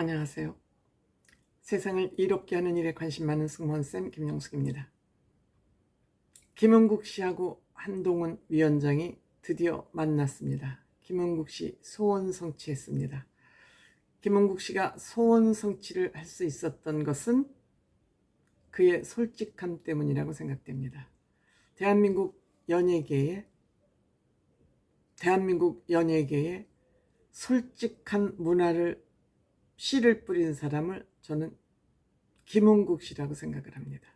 안녕하세요. 세상을 이롭게 하는 일에 관심 많은 승무원쌤 김용숙입니다. 김은국 씨하고 한동훈 위원장이 드디어 만났습니다. 김은국 씨 소원 성취했습니다. 김은국 씨가 소원 성취를 할 수 있었던 것은 그의 솔직함 때문이라고 생각됩니다. 대한민국 연예계에 솔직한 문화를 씨를 뿌린 사람을 저는 김은국 씨라고 생각을 합니다.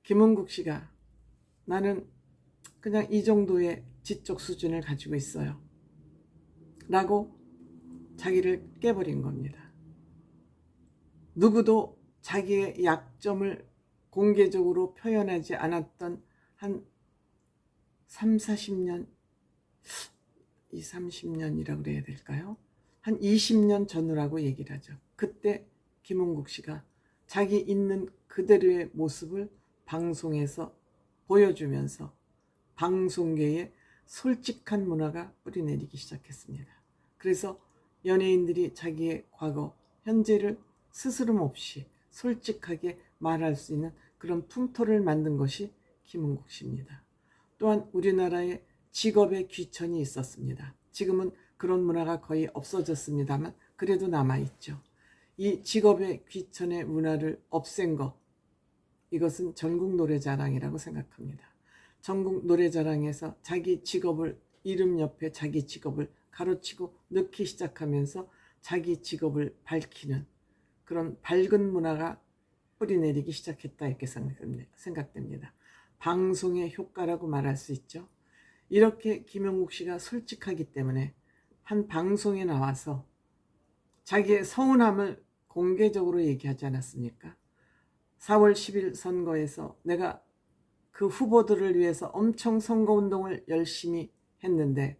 김은국 씨가 나는 그냥 이 정도의 지적 수준을 가지고 있어요 라고 자기를 깨버린 겁니다. 누구도 자기의 약점을 공개적으로 표현하지 않았던 한 30-40년, 20-30년이라고 그래야 될까요? 한 20년 전후라고 얘기를 하죠. 그때 김은국 씨가 자기 있는 그대로의 모습을 방송에서 보여주면서 방송계에 솔직한 문화가 뿌리내리기 시작했습니다. 그래서 연예인들이 자기의 과거, 현재를 스스럼 없이 솔직하게 말할 수 있는 그런 풍토를 만든 것이 김은국 씨입니다. 또한 우리나라에 직업의 귀천이 있었습니다. 지금은 그런 문화가 거의 없어졌습니다만 그래도 남아있죠. 이 직업의 귀천의 문화를 없앤 것, 이것은 전국 노래자랑이라고 생각합니다. 전국 노래자랑에서 자기 직업을, 이름 옆에 자기 직업을 가로치고 넣기 시작하면서 자기 직업을 밝히는 그런 밝은 문화가 뿌리내리기 시작했다 이렇게 생각됩니다. 방송의 효과라고 말할 수 있죠. 이렇게 김은국 씨가 솔직하기 때문에 한 방송에 나와서 자기의 서운함을 공개적으로 얘기하지 않았습니까? 4월 10일 선거에서 내가 그 후보들을 위해서 엄청 선거운동을 열심히 했는데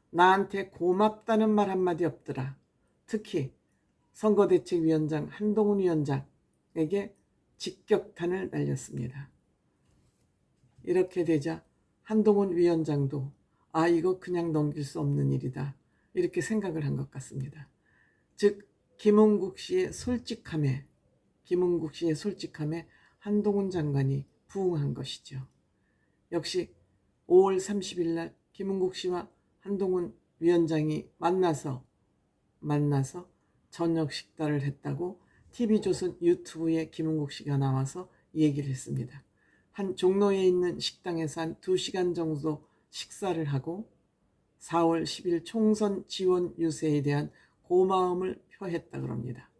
나한테 고맙다는 말 한마디 없더라. 특히 선거대책위원장 한동훈 위원장에게 직격탄을 날렸습니다. 이렇게 되자 한동훈 위원장도 이거 그냥 넘길 수 없는 일이다 이렇게 생각을 한 것 같습니다. 즉 김은국 씨의 솔직함에 한동훈 장관이 부응한 것이죠. 역시 5월 30일 날 김은국 씨와 한동훈 위원장이 만나서 저녁 식사를 했다고 TV조선 유튜브에 김은국 씨가 나와서 얘기를 했습니다. 한 종로에 있는 식당에서 한 2시간 정도 식사를 하고 4월 10일 총선 지원 유세에 대한 고마움을 표했다 그럽니다.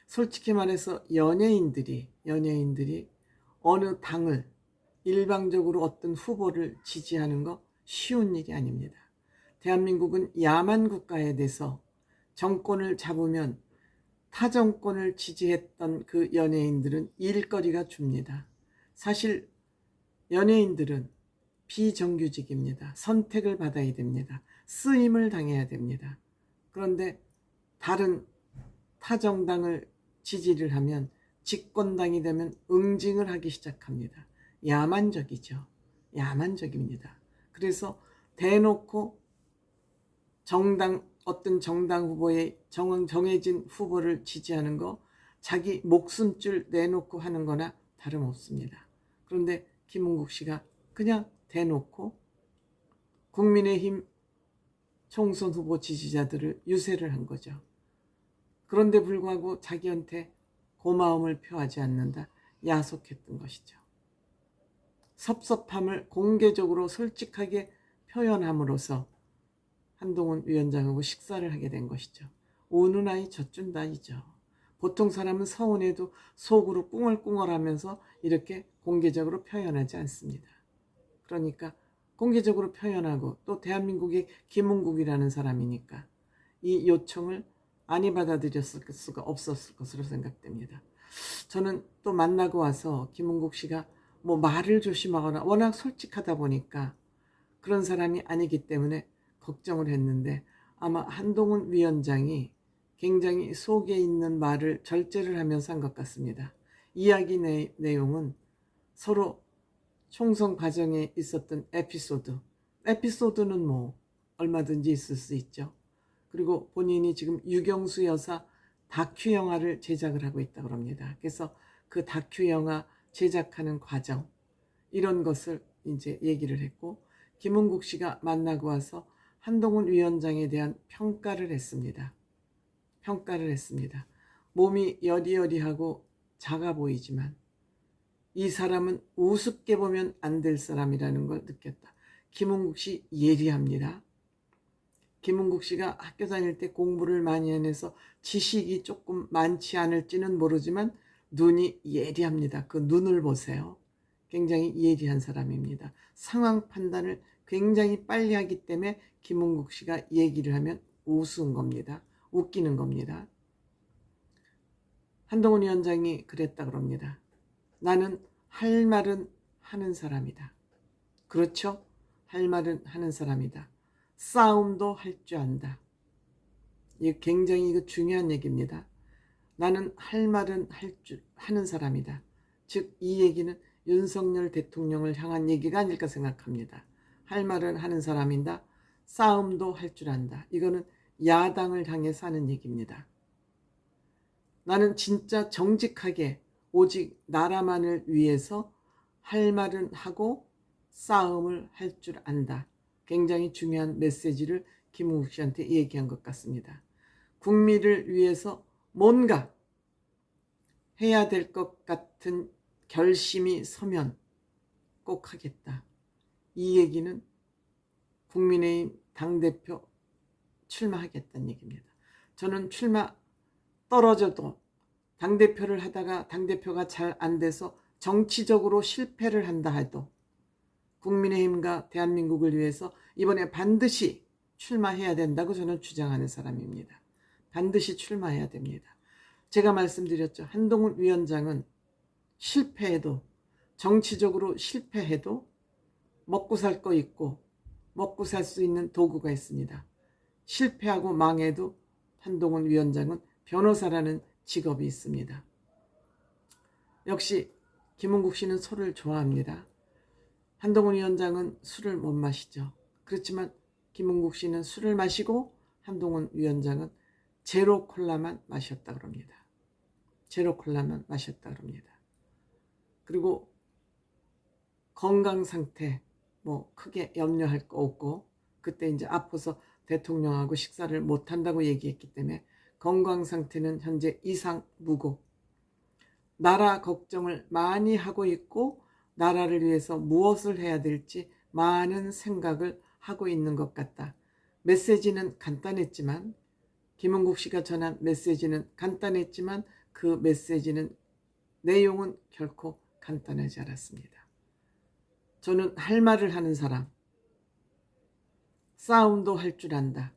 솔직히 말해서 연예인들이 어느 당을 일방적으로 어떤 후보를 지지하는 거 쉬운 일이 아닙니다. 대한민국은 야만 국가에 대해서 정권을 잡으면 타 정권을 지지했던 그 연예인들은 일거리가 줍니다. 사실 연예인들은 비정규직입니다. 선택을 받아야 됩니다. 쓰임을 당해야 됩니다. 그런데 다른 타 정당을 지지를 하면 집권당이 되면 응징을 하기 시작합니다. 야만적입니다. 그래서 대놓고 어떤 정당 후보의 정해진 후보를 지지하는 거 자기 목숨줄 내놓고 하는 거나 다름없습니다. 그런데 김은국 씨가 그냥 대놓고 국민의힘 총선 후보 지지자들을 유세를 한 거죠. 그런데 불구하고 자기한테 고마움을 표하지 않는다, 야속했던 것이죠. 섭섭함을 공개적으로 솔직하게 표현함으로써 한동훈 위원장하고 식사를 하게 된 것이죠. 오는 아이 젖준다이죠. 보통 사람은 서운해도 속으로 꿍얼꿍얼하면서 이렇게 공개적으로 표현하지 않습니다. 그러니까 공개적으로 표현하고 또 대한민국의 김은국이라는 사람이니까 이 요청을 안이 받아들였을 수가 없었을 것으로 생각됩니다. 저는 또 만나고 와서 김은국 씨가 말을 조심하거나 워낙 솔직하다 보니까 그런 사람이 아니기 때문에 걱정을 했는데 아마 한동훈 위원장이 굉장히 속에 있는 말을 절제를 하면서 한 것 같습니다. 이야기 내용은 서로 총선 과정에 있었던 에피소드는 얼마든지 있을 수 있죠. 그리고 본인이 지금 유경수 여사 다큐 영화를 제작을 하고 있다고 합니다. 그래서 그 다큐 영화 제작하는 과정 이런 것을 이제 얘기를 했고, 김은국 씨가 만나고 와서 한동훈 위원장에 대한 평가를 했습니다. 몸이 여리여리하고 작아 보이지만 이 사람은 우습게 보면 안 될 사람이라는 걸 느꼈다. 김은국 씨 예리합니다. 김은국 씨가 학교 다닐 때 공부를 많이 해내서 지식이 조금 많지 않을지는 모르지만 눈이 예리합니다. 그 눈을 보세요. 굉장히 예리한 사람입니다. 상황 판단을 굉장히 빨리 하기 때문에 김은국 씨가 얘기를 하면 우스운 겁니다. 웃기는 겁니다. 한동훈 위원장이 그랬다 그럽니다. 나는 할 말은 하는 사람이다. 그렇죠? 할 말은 하는 사람이다. 싸움도 할 줄 안다. 이게 굉장히 중요한 얘기입니다. 나는 할 말은 하는 사람이다. 즉 이 얘기는 윤석열 대통령을 향한 얘기가 아닐까 생각합니다. 할 말은 하는 사람이다. 싸움도 할 줄 안다. 이거는 야당을 향해서 하는 얘기입니다. 나는 진짜 정직하게 오직 나라만을 위해서 할 말은 하고 싸움을 할 줄 안다. 굉장히 중요한 메시지를 김은국 씨한테 얘기한 것 같습니다. 국민을 위해서 뭔가 해야 될 것 같은 결심이 서면 꼭 하겠다. 이 얘기는 국민의힘 당대표 출마하겠다는 얘기입니다. 저는 출마 떨어져도 당대표를 하다가 당대표가 잘 안 돼서 정치적으로 실패를 한다 해도 국민의힘과 대한민국을 위해서 이번에 반드시 출마해야 된다고 저는 주장하는 사람입니다. 반드시 출마해야 됩니다. 제가 말씀드렸죠. 한동훈 위원장은 실패해도, 정치적으로 실패해도 먹고 살 거 있고 먹고 살 수 있는 도구가 있습니다. 실패하고 망해도 한동훈 위원장은 변호사라는 직업이 있습니다. 역시 김은국 씨는 술을 좋아합니다. 한동훈 위원장은 술을 못 마시죠. 그렇지만 김은국 씨는 술을 마시고 한동훈 위원장은 제로 콜라만 마셨다 그럽니다. 제로 콜라만 마셨다 그럽니다. 그리고 건강 상태 뭐 크게 염려할 거 없고, 그때 이제 아파서 대통령하고 식사를 못 한다고 얘기했기 때문에 건강 상태는 현재 이상 무고, 나라 걱정을 많이 하고 있고 나라를 위해서 무엇을 해야 될지 많은 생각을 하고 있는 것 같다. 메시지는 간단했지만, 김은국 씨가 전한 메시지는 간단했지만 그 메시지는 내용은 결코 간단하지 않았습니다. 저는 할 말을 하는 사람, 싸움도 할 줄 안다.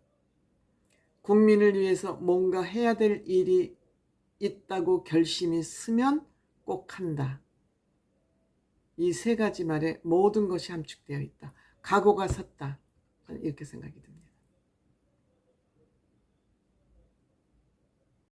국민을 위해서 뭔가 해야 될 일이 있다고 결심이 서면 꼭 한다. 이 세 가지 말에 모든 것이 함축되어 있다. 각오가 섰다. 이렇게 생각이 듭니다.